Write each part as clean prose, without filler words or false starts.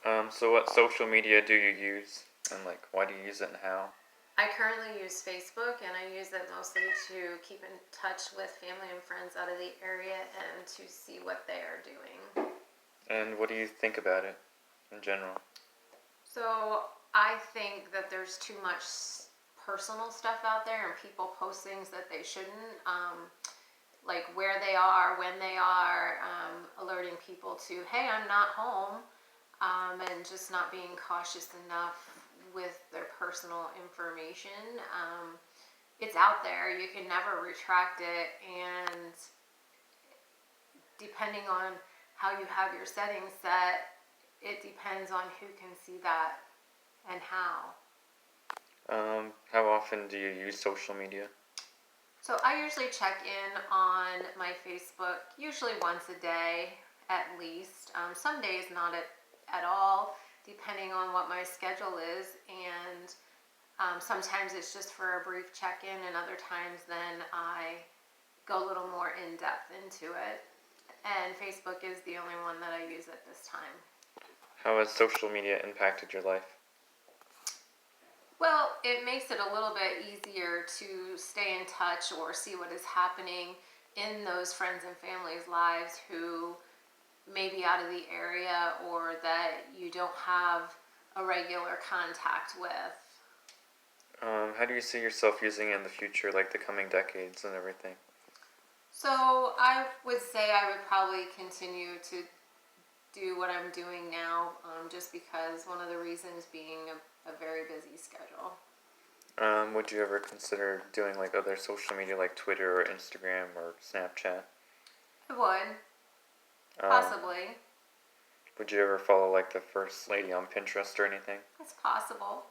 So what social media do you use, and like why do you use it and how? I currently use Facebook, and I use it mostly to keep in touch with family and friends out of the area and to see what they are doing. And what do you think about it in general? So I think that there's too much personal stuff out there, and people post things that they shouldn't, like where they are, when they are, alerting people to, hey, I'm not home, and just not being cautious enough with their personal information. It's out there, you can never retract it, and depending on how you have your settings set, it depends on who can see that and how. How often do you use social media? So I usually check in on my Facebook usually once a day at least. Some days not at all, depending on what my schedule is. And sometimes it's just for a brief check-in, and other times then I go a little more in depth into it. And Facebook is the only one that I use at this time. How has social media impacted your life? Well, it makes it a little bit easier to stay in touch or see what is happening in those friends and families' lives who may be out of the area or that you don't have a regular contact with. How do you see yourself using it in the future, like the coming decades and everything? So I would say I would probably continue to do what I'm doing now, just because one of the reasons being a very busy schedule. Would you ever consider doing like other social media like Twitter or Instagram or Snapchat? I would, Um, possibly. would you ever follow like the first lady on Pinterest or anything? It's possible.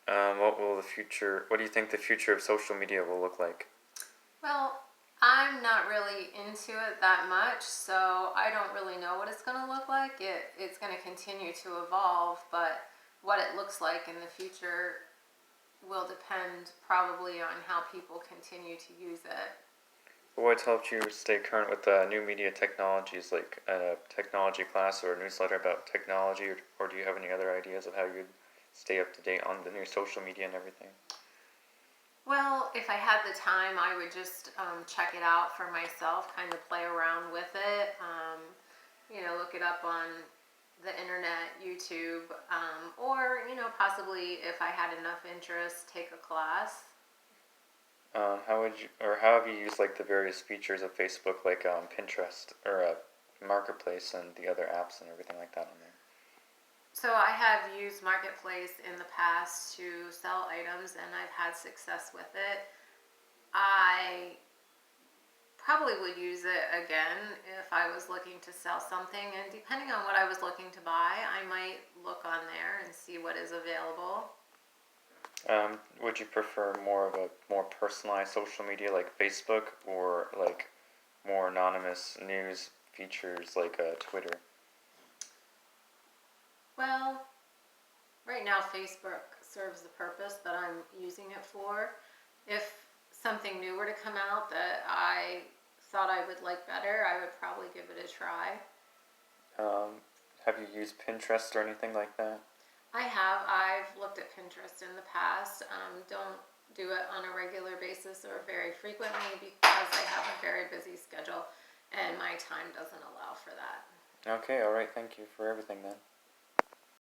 What do you think the future of social media will look like? Well, I'm not really into it that much, so I don't really know what it's going to look like. It's going to continue to evolve, but what it looks like in the future will depend probably on how people continue to use it. What's helped you stay current with new media technologies, like a technology class or a newsletter about technology, or do you have any other ideas of how you'd stay up to date on the new social media and everything? Well, if I had the time, I would just check it out for myself, kind of play around with it, look it up on the internet, YouTube, or, possibly if I had enough interest, take a class. How have you used like the various features of Facebook, like Pinterest or Marketplace and the other apps and everything like that on there? So I have used Marketplace in the past to sell items, and I've had success with it. I probably would use it again if I was looking to sell something, and depending on what I was looking to buy, I might look on there and see what is available. Would you prefer more of a more personalized social media like Facebook or like more anonymous news features like Twitter? Well, right now Facebook serves the purpose that I'm using it for. If something new were to come out that I thought I would like better, I would probably give it a try. Have you used Pinterest or anything like that? I have. I've looked at Pinterest in the past. Don't do it on a regular basis or very frequently because I have a very busy schedule and my time doesn't allow for that. Okay, alright, thank you for everything then.